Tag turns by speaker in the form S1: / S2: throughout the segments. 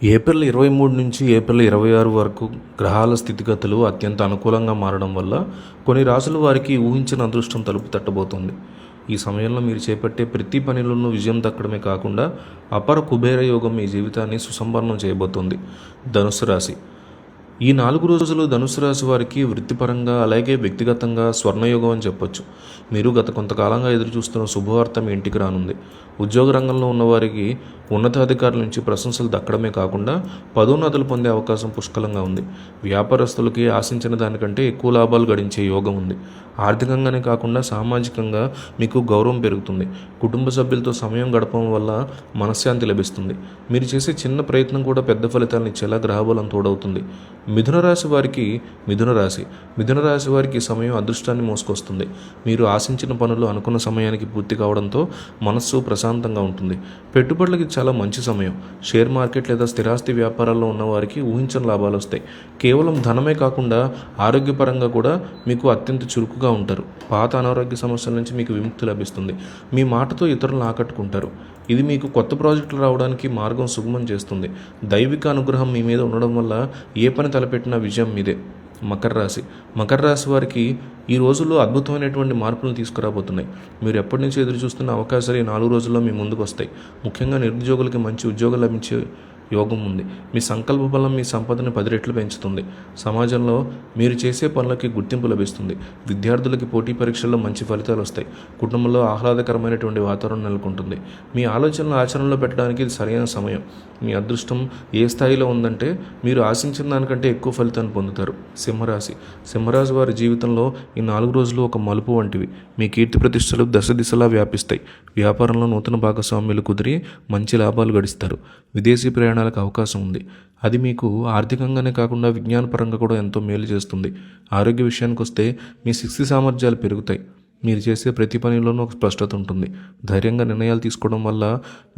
S1: April 23 నుంచి April 26 వరకు గ్రహాల స్థితిగతులు అత్యంత అనుకూలంగా మారడం వల్ల కొన్ని రాసుల వారికి ఊహించిన అదృష్టం తలుపు తట్టబోతోంది. ఈ సమయంలో మీరు చేపట్టే ప్రతి పనిలోనూ విజయం దక్కడమే కాకుండా అపర కుబేర యోగం మీ జీవితాన్ని సుసంపన్నం చేయబోతోంది. ధనుస్సు రాశి. ఈ 4 రోజులు ధనుసు రాశి వారికి వృత్తిపరంగా అలాగే వ్యక్తిగతంగా స్వర్ణయోగం అని చెప్పొచ్చు. మీరు గత కొంతకాలంగా ఎదురుచూస్తున్న శుభవార్త మీ ఇంటికి రానుంది. ఉద్యోగ రంగంలో ఉన్నవారికి ఉన్నతాధికారుల నుంచి ప్రశంసలు దక్కడమే కాకుండా పదోన్నతులు పొందే అవకాశం పుష్కలంగా ఉంది. వ్యాపారస్తులకి ఆశించిన దానికంటే ఎక్కువ లాభాలు గడించే యోగం ఉంది. ఆర్థికంగానే కాకుండా సామాజికంగా మీకు గౌరవం పెరుగుతుంది. కుటుంబ సభ్యులతో సమయం గడపడం వల్ల మనశ్శాంతి లభిస్తుంది. మీరు చేసే చిన్న ప్రయత్నం కూడా పెద్ద ఫలితాలను ఇచ్చేలా గ్రహబలం తోడవుతుంది. మిథున రాశి వారికి సమయం అదృష్టాన్ని మోసుకొస్తుంది. మీరు ఆశించిన పనులు అనుకున్న సమయానికి పూర్తి కావడంతో మనస్సు ప్రశాంతంగా ఉంటుంది. పెట్టుబడులకి చాలా మంచి సమయం. షేర్ మార్కెట్ లేదా స్థిరాస్తి వ్యాపారాల్లో ఉన్నవారికి ఊహించని లాభాలు వస్తాయి. కేవలం ధనమే కాకుండా ఆరోగ్యపరంగా కూడా మీకు అత్యంత చురుకుగా ఉంటారు. పాత అనారోగ్య సమస్యల నుంచి మీకు విముక్తి లభిస్తుంది. మీ మాటతో ఇతరులను ఆకట్టుకుంటారు. ఇది మీకు కొత్త ప్రాజెక్టులు రావడానికి మార్గం సుగమం చేస్తుంది. దైవిక అనుగ్రహం మీ మీద ఉండడం వల్ల ఏ పని తలపెట్టినా విజయం మీదే. మకర రాశి వారికి ఈ రోజుల్లో అద్భుతమైనటువంటి మార్పులను తీసుకురాబోతున్నాయి. మీరు ఎప్పటి నుంచి ఎదురు చూస్తున్న అవకాశాలు ఈ 4 రోజుల్లో మీ ముందుకు వస్తాయి. ముఖ్యంగా నిరుద్యోగులకి మంచి ఉద్యోగం లభించే యోగం ఉంది. మీ సంకల్ప బలం మీ సంపదను 10 రెట్లు పెంచుతుంది. సమాజంలో మీరు చేసే పనులకి గుర్తింపు లభిస్తుంది. విద్యార్థులకి పోటీ పరీక్షల్లో మంచి ఫలితాలు వస్తాయి. కుటుంబంలో ఆహ్లాదకరమైనటువంటి వాతావరణం నెలకొంటుంది. మీ ఆలోచనలు ఆచరణలో పెట్టడానికి ఇది సరైన సమయం. మీ అదృష్టం ఏ స్థాయిలో ఉందంటే మీరు ఆశించిన దానికంటే ఎక్కువ ఫలితాన్ని పొందుతారు. సింహరాశి వారి జీవితంలో ఈ 4 రోజులు ఒక మలుపు వంటివి. మీ కీర్తి ప్రతిష్టలు దశ దిశలా వ్యాపిస్తాయి. వ్యాపారంలో నూతన భాగస్వామ్యాలు కుదిరి మంచి లాభాలు గడిస్తారు. విదేశీ ప్రయాణాలకు అవకాశం ఉంది. అది మీకు ఆర్థికంగానే కాకుండా విజ్ఞానపరంగా కూడా ఎంతో మేలు చేస్తుంది. ఆరోగ్య విషయానికి వస్తే మీ శక్తి సామర్థ్యాలు పెరుగుతాయి. మీరు చేసే ప్రతి పనిలోనూ ఒక స్పష్టత ఉంటుంది. ధైర్యంగా నిర్ణయాలు తీసుకోవడం వల్ల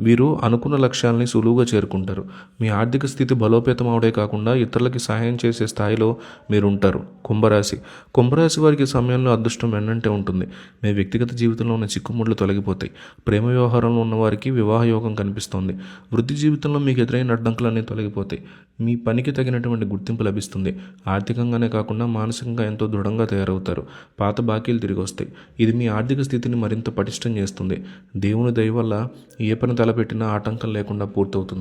S1: వీరు అనుకున్న లక్ష్యాలని సులువుగా చేరుకుంటారు. మీ ఆర్థిక స్థితి బలోపేతం అవడే కాకుండా ఇతరులకి సహాయం చేసే స్థాయిలో మీరు ఉంటారు. కుంభరాశి వారికి సమయంలో అదృష్టం వెన్నంటే ఉంటుంది. మీ వ్యక్తిగత జీవితంలో ఉన్న చిక్కుముళ్ళు తొలగిపోతాయి. ప్రేమ వ్యవహారంలో ఉన్న వారికి వివాహ యోగం కనిపిస్తోంది. వృత్తి జీవితంలో మీకు ఎదురైన అడ్డంకులన్నీ తొలగిపోతాయి. మీ పనికి తగినటువంటి గుర్తింపు లభిస్తుంది. ఆర్థికంగానే కాకుండా మానసికంగా ఎంతో దృఢంగా తయారవుతారు. పాత బాకీలు తిరిగి వస్తాయి. ఇది మీ ఆర్థిక స్థితిని మరింత పటిష్టం చేస్తుంది. దేవుని దయ వల్ల ఏ పని తలపెట్టినా ఆటంకం లేకుండా పూర్తవుతుంది.